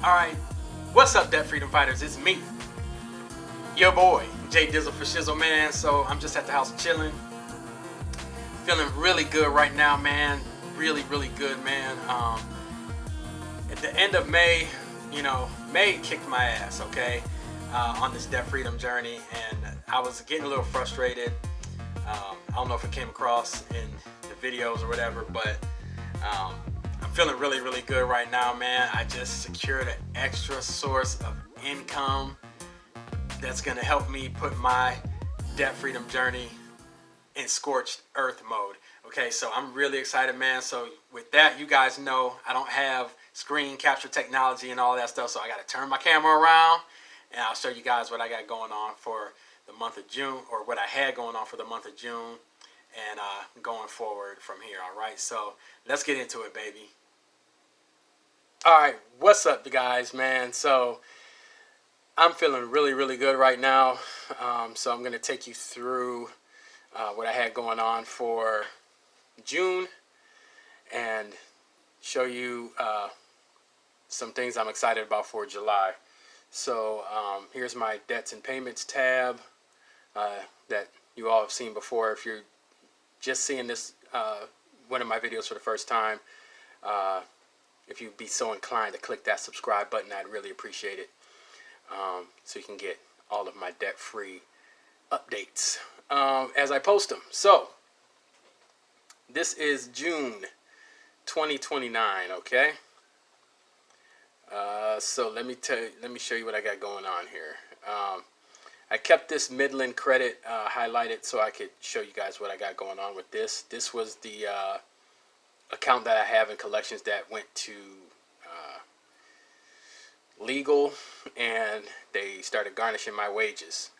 Alright, what's up, Debt Freedom Fighters? It's me, your boy, J Dizzle for Shizzle, man. So I'm just at the house chilling. Feeling really good right now, man. Really, really good, man. At the end of May, May kicked my ass, okay, on this debt freedom journey. And I was getting a little frustrated. I don't know if it came across in the videos or whatever, but I'm feeling really, really good right now, man. I just secured an extra source of income that's gonna help me put my debt freedom journey in scorched earth mode. Okay, so I'm really excited, man. So with that, you guys know I don't have screen capture technology and all that stuff, so I gotta turn my camera around and I'll show you guys what I got going on for the month of June, or what I had going on for the month of June, and going forward from here. All right, so let's get into it, baby. All right, what's up, you guys, man? So I'm feeling really, really good right now. So I'm going to take you through what I had going on for June and show you some things I'm excited about for July. So here's my debts and payments tab that you all have seen before. If you're just seeing this one of my videos for the first time, if you'd be so inclined to click that subscribe button, I'd really appreciate it. So you can get all of my debt-free updates as I post them. So this is June 2029, okay? So let me show you what I got going on here. I kept this Midland credit highlighted so I could show you guys what I got going on with this. This was the account that I have in collections that went to legal, and they started garnishing my wages.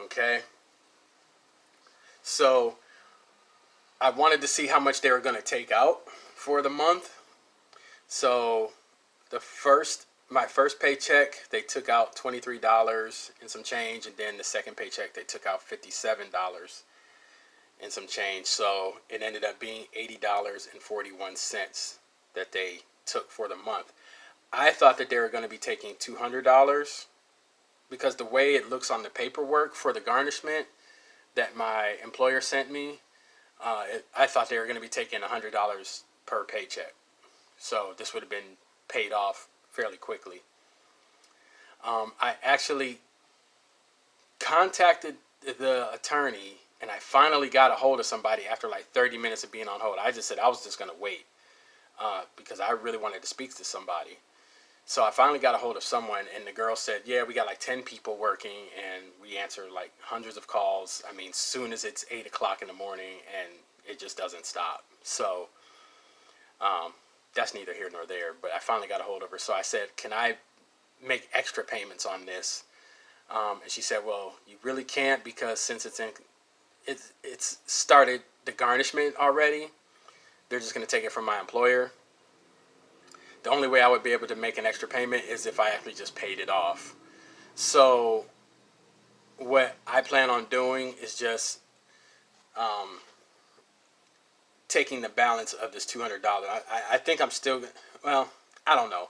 Okay, so I wanted to see how much they were going to take out for the month. So my first paycheck, they took out $23 and some change, and then the second paycheck they took out $57 and some change. So it ended up being $80.41 that they took for the month. I thought that they were going to be taking $200 because the way it looks on the paperwork for the garnishment that my employer sent me, I thought they were going to be taking $100 per paycheck. So this would have been paid off fairly quickly. I actually contacted the attorney, and I finally got a hold of somebody after like 30 minutes of being on hold. I just said I was just going to wait because I really wanted to speak to somebody. So I finally got a hold of someone, and the girl said, yeah, we got like 10 people working, and we answer like hundreds of calls. I mean, soon as it's 8 o'clock in the morning, and it just doesn't stop. So that's neither here nor there, but I finally got a hold of her. So I said, can I make extra payments on this? And she said, well, you really can't, because since it's started the garnishment already, they're just going to take it from my employer. The only way I would be able to make an extra payment is if I actually just paid it off. So what I plan on doing is just taking the balance of this $200. I think I'm still, well, I don't know.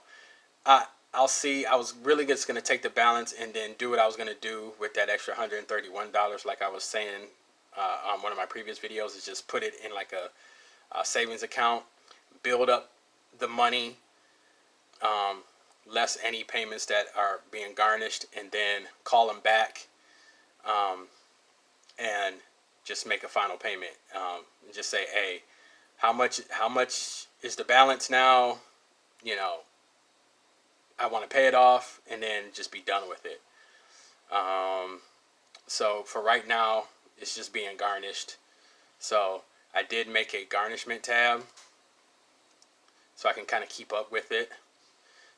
I'll see. I was really just going to take the balance and then do what I was going to do with that extra $131, like I was saying on one of my previous videos, is just put it in like a savings account, build up the money, less any payments that are being garnished, and then call them back and just make a final payment. And just say, hey, how much is the balance now? I want to pay it off, and then just be done with it. So for right now, it's just being garnished. So I did make a garnishment tab so I can kind of keep up with it.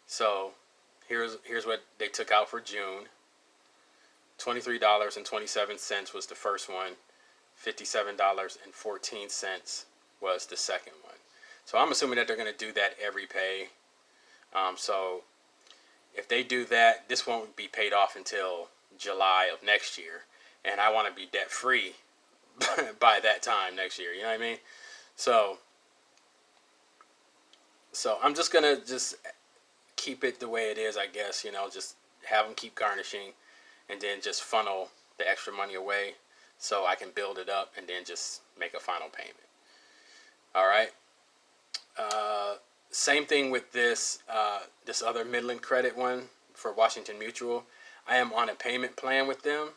So here's what they took out for June. $23.27 was the first one. $57.14 was the second one. So I'm assuming that they're going to do that every pay. So if they do that, this won't be paid off until July of next year, and I want to be debt free by that time next year. You know what I mean? So I'm just gonna keep it the way it is, I guess, you know, just have them keep garnishing and then just funnel the extra money away so I can build it up and then just make a final payment. All right. Same thing with this this other Midland Credit one for Washington Mutual. I am on a payment plan with them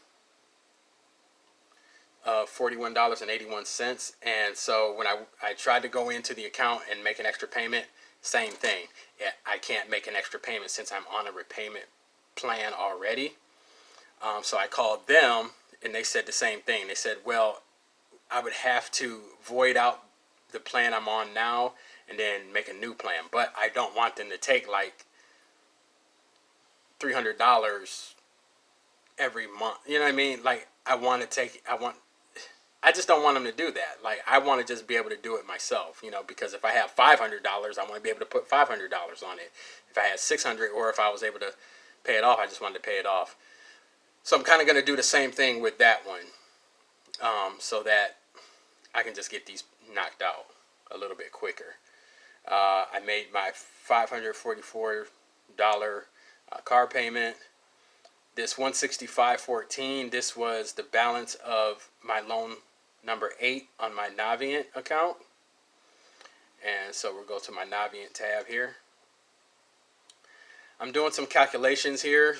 of $41.81. And so when I tried to go into the account and make an extra payment, same thing. Yeah, I can't make an extra payment since I'm on a repayment plan already. So I called them and they said the same thing. They said, well, I would have to void out the plan I'm on now and then make a new plan. But I don't want them to take like $300 every month. You know what I mean? Like I just don't want them to do that. Like I want to just be able to do it myself, you know, because if I have $500, I want to be able to put $500 on it. If I had $600, or if I was able to pay it off, I just wanted to pay it off. So I'm kind of going to do the same thing with that one, so that I can just get these knocked out a little bit quicker. I made my $544 car payment. This $165.14, this was the balance of my loan number 8 on my Navient account. And so we'll go to my Navient tab here. I'm doing some calculations here,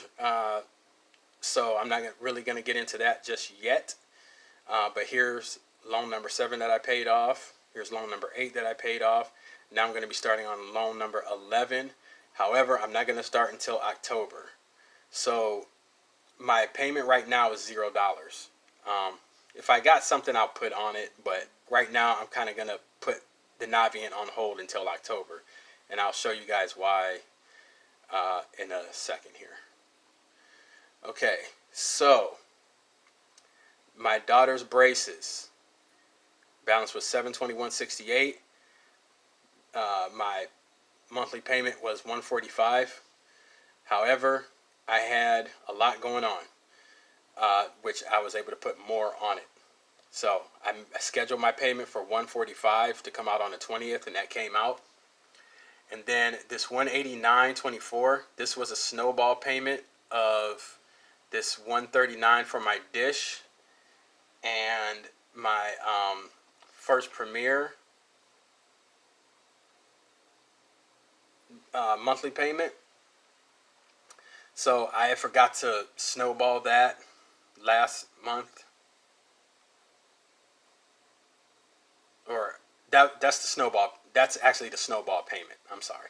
so I'm not really going to get into that just yet. But here's loan number 7 that I paid off. Here's loan number 8 that I paid off. Now I'm going to be starting on loan number 11. However, I'm not going to start until October. So my payment right now is $0. If I got something, I'll put on it. But right now, I'm kind of going to put the Navient on hold until October. And I'll show you guys why in a second here. Okay, so my daughter's braces. Balance was $721.68. My monthly payment was $145. However, I had a lot going on, which I was able to put more on it. So I scheduled my payment for $145 to come out on the 20th, and that came out. And then this $189.24, this was a snowball payment of this $139 for my dish and my First Premier monthly payment. So I forgot to snowball that last month, or that's the snowball. That's actually the snowball payment. I'm sorry.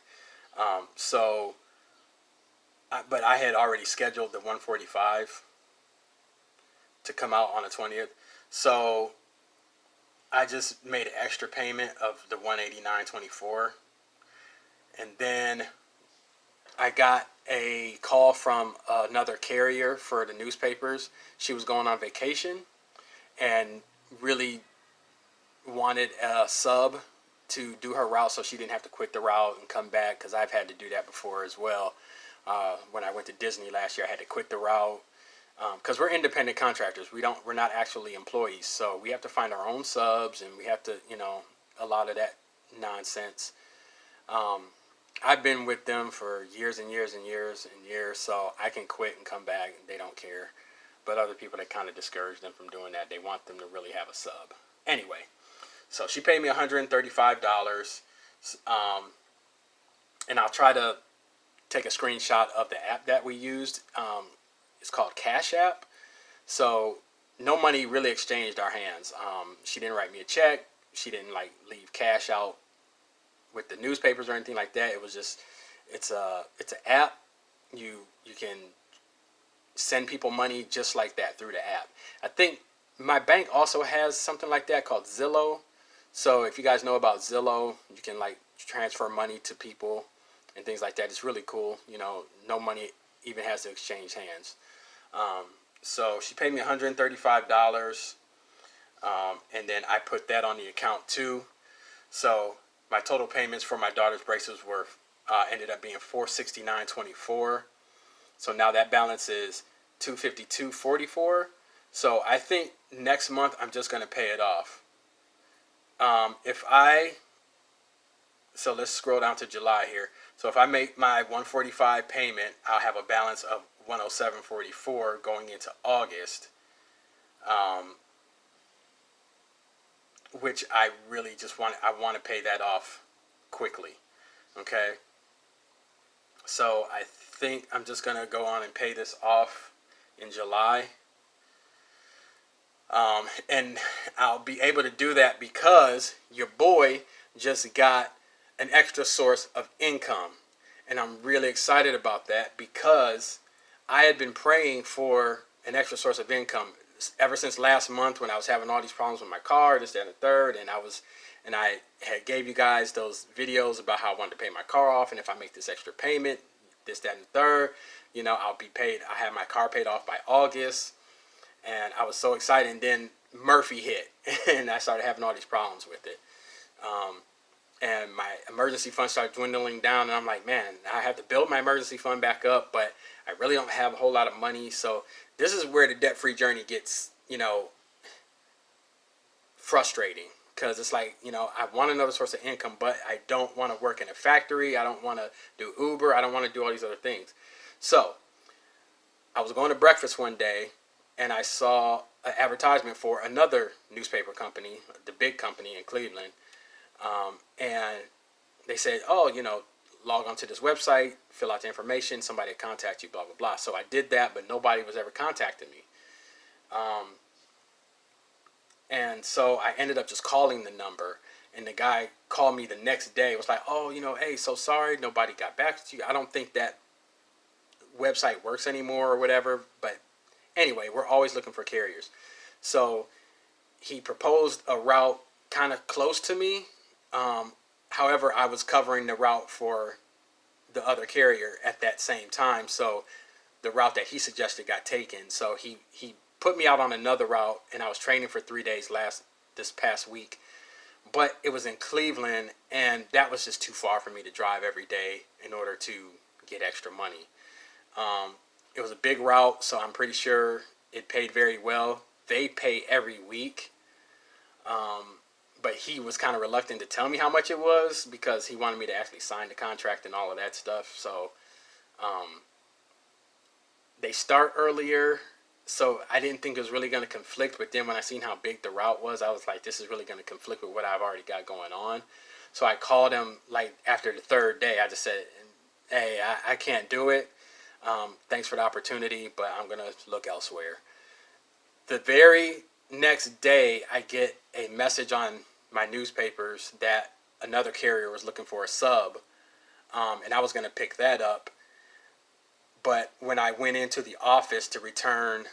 But I had already scheduled the $145 to come out on the 20th. So I just made an extra payment of the $189.24. And then I got a call from another carrier for the newspapers. She was going on vacation and really wanted a sub to do her route so she didn't have to quit the route and come back, because I've had to do that before as well. When I went to Disney last year, I had to quit the route because we're independent contractors. We're not actually employees, so we have to find our own subs, and we have to, you know, a lot of that nonsense. I've been with them for years and years and years and years, so I can quit and come back, and they don't care. But other people, that kind of discourage them from doing that. They want them to really have a sub. Anyway, so she paid me $135, and I'll try to take a screenshot of the app that we used. It's called Cash App. So no money really exchanged our hands. She didn't write me a check. She didn't like leave cash out with the newspapers or anything like that. It was just, it's an app. You can send people money just like that through the app. I think my bank also has something like that called Zillow. So if you guys know about Zillow, you can like transfer money to people and things like that. It's really cool. You know, no money even has to exchange hands. So she paid me $135, and then I put that on the account too. So my total payments for my daughter's braces were ended up being $469.24. So now that balance is $252.44. So I think next month I'm just going to pay it off. So let's scroll down to July here. So if I make my 145 payment, I'll have a balance of 107.44 going into August, which I really just want to pay that off quickly. Okay. So I think I'm just gonna go on and pay this off in July. And I'll be able to do that because your boy just got an extra source of income. And I'm really excited about that because I had been praying for an extra source of income ever since last month when I was having all these problems with my car, this, that, and the third. And I had gave you guys those videos about how I wanted to pay my car off. And if I make this extra payment, this, that, and the third, I'll be paid. I have my car paid off by August. And I was so excited, and then Murphy hit, and I started having all these problems with it. And my emergency fund started dwindling down, and I'm like, man, I have to build my emergency fund back up, but I really don't have a whole lot of money. So this is where the debt-free journey gets, frustrating, because it's like, I want another source of income, but I don't want to work in a factory. I don't want to do Uber. I don't want to do all these other things. So I was going to breakfast one day, and I saw an advertisement for another newspaper company, the big company in Cleveland. And they said, oh, log on to this website, fill out the information, somebody will contact you, blah, blah, blah. So I did that, but nobody was ever contacting me. And so I ended up just calling the number. And the guy called me the next day. It was like, oh, hey, so sorry, nobody got back to you. I don't think that website works anymore or whatever, but anyway, we're always looking for carriers. So he proposed a route kind of close to me. However, I was covering the route for the other carrier at that same time. So the route that he suggested got taken. So he put me out on another route, and I was training for 3 days this past week. But it was in Cleveland, and that was just too far for me to drive every day in order to get extra money. It was a big route, so I'm pretty sure it paid very well. They pay every week. But he was kind of reluctant to tell me how much it was because he wanted me to actually sign the contract and all of that stuff. So they start earlier, so I didn't think it was really going to conflict. But then when I seen how big the route was, I was like, this is really going to conflict with what I've already got going on. So I called him like after the third day. I just said, hey, I can't do it. Thanks for the opportunity, but I'm going to look elsewhere. The very next day, I get a message on my newspapers that another carrier was looking for a sub, and I was going to pick that up. But when I went into the office to return,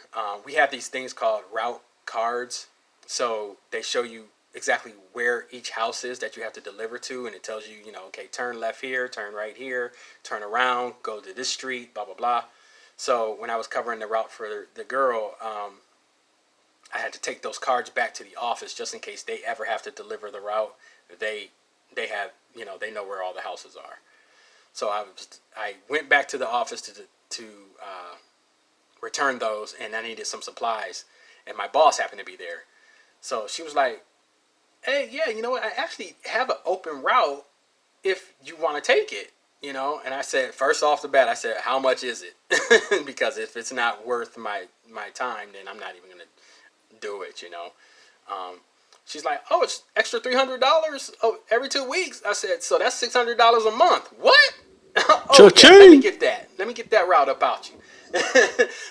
we have these things called route cards. So they show you exactly where each house is that you have to deliver to, and it tells you, okay, turn left here, turn right here, turn around, go to this street, blah, blah, blah. So when I was covering the route for the girl, I had to take those cards back to the office just in case they ever have to deliver the route. They have, they know where all the houses are. So I went back to the office to return those, and I needed some supplies, and my boss happened to be there. So she was like, hey, yeah, you know what? I actually have an open route if you want to take it, And I said, first off the bat, I said, how much is it? Because if it's not worth my time, then I'm not even going to do it, She's like, oh, it's extra $300 every 2 weeks. I said, so that's $600 a month. What? Oh, yeah, let me get that. Let me get that route about you.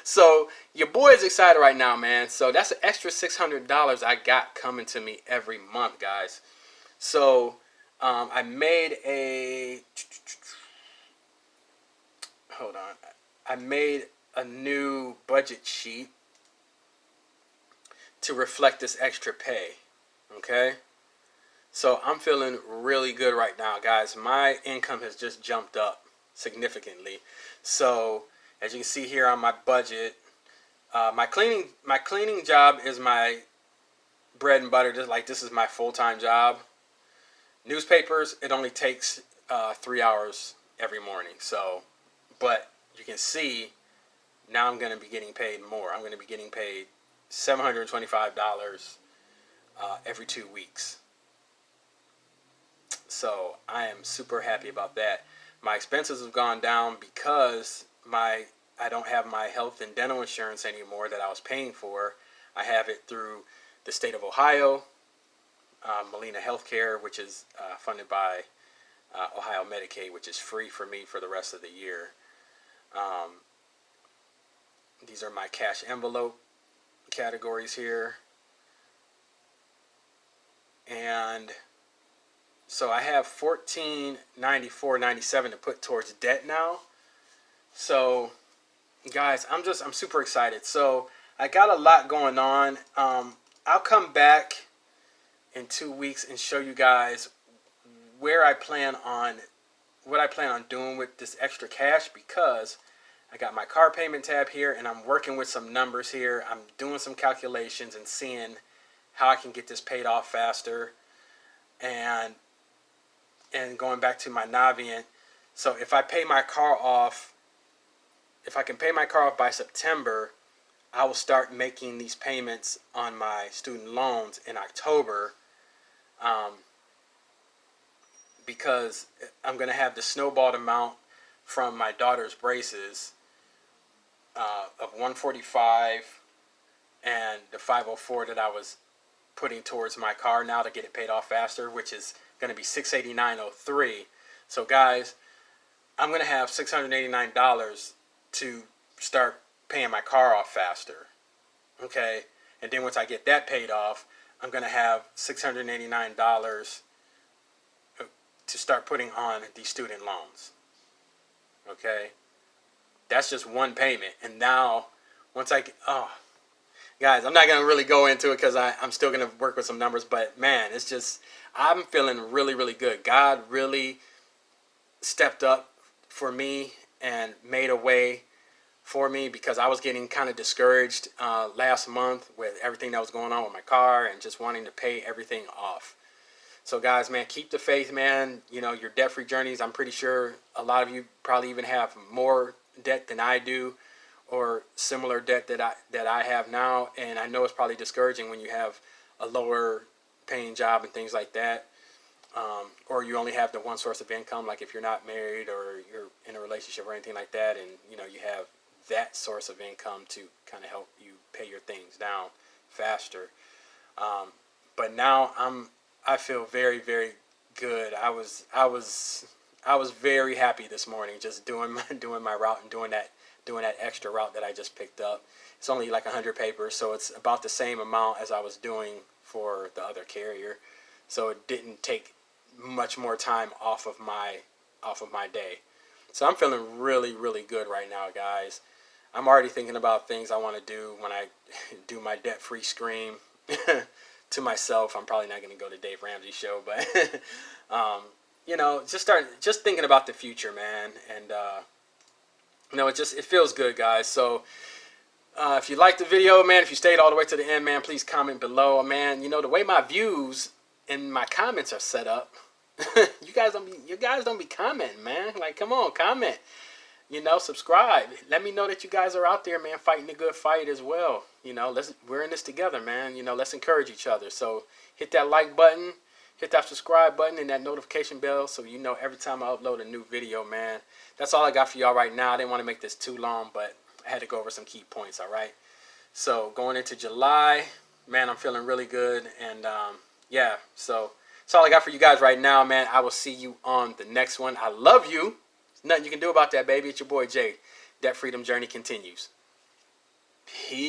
So your boy is excited right now, man. So that's an extra $600 I got coming to me every month, guys. So I made I made a new budget sheet to reflect this extra pay. Okay? So I'm feeling really good right now, guys. My income has just jumped up significantly. So as you can see here on my budget, my cleaning job is my bread and butter. This is my full-time job. Newspapers, it only takes 3 hours every morning. So, but you can see now I'm going to be getting paid more. I'm going to be getting paid $725 every 2 weeks. So I am super happy about that. My expenses have gone down because I don't have my health and dental insurance anymore that I was paying for. I have it through the state of Ohio, Molina Healthcare, which is funded by Ohio Medicaid, which is free for me for the rest of the year. These are my cash envelope categories here. And so I have $14.94.97 to put towards debt now. So guys, I'm super excited. So I got a lot going on. I'll come back in 2 weeks and show you guys what I plan on doing with this extra cash, because I got my car payment tab here and I'm working with some numbers here. I'm doing some calculations and seeing how I can get this paid off faster, and going back to my Navient. So if I pay my car off, if I can pay my car off by September, I will start making these payments on my student loans in October, because I'm going to have the snowballed amount from my daughter's braces of $145 and the $504 that I was putting towards my car now to get it paid off faster, which is going to be $689.03. So guys, I'm going to have $689 to start paying my car off faster. Okay, and then once I get that paid off, I'm going to have $689 to start putting on these student loans. Okay, that's just one payment. And now once I get, guys, I'm not going to really go into it because I'm still going to work with some numbers, but man, it's just, I'm feeling really, really good. God really stepped up for me and made a way for me, because I was getting kind of discouraged last month with everything that was going on with my car and just wanting to pay everything off. So guys, man, keep the faith, man. You know, your debt-free journeys, I'm pretty sure a lot of you probably even have more debt than I do, or similar debt that I have now. And I know it's probably discouraging when you have a lower paying job and things like that, or you only have the one source of income, like if you're not married or you're in a relationship or anything like that, and you know you have that source of income to kind of help you pay your things down faster. But now I feel very, very good. I was very happy this morning just doing my route and doing that extra route that I just picked up. It's only like 100 papers, so it's about the same amount as I was doing for the other carrier. So it didn't take much more time off of my day. So I'm feeling really, really good right now, guys. I'm already thinking about things I want to do when I do my debt-free scream to myself. I'm probably not going to go to Dave Ramsey's show, but you know, just thinking about the future, man. And you know, it feels good, guys. So if you liked the video, man, if you stayed all the way to the end, man, please comment below, man. You know, the way my views and my comments are set up, you guys don't be commenting, man. Like, come on, comment. You know, subscribe. Let me know that you guys are out there, man, fighting a good fight as well. You know, we're in this together, man. You know, let's encourage each other. So hit that like button, hit that subscribe button, and that notification bell, so you know every time I upload a new video, man. That's all I got for y'all right now. I didn't want to make this too long, but I had to go over some key points, all right? So going into July, man, I'm feeling really good. And yeah, so that's all I got for you guys right now, man. I will see you on the next one. I love you. Nothing you can do about that, baby. It's your boy Jay. Debt Freedom Journey continues. Peace.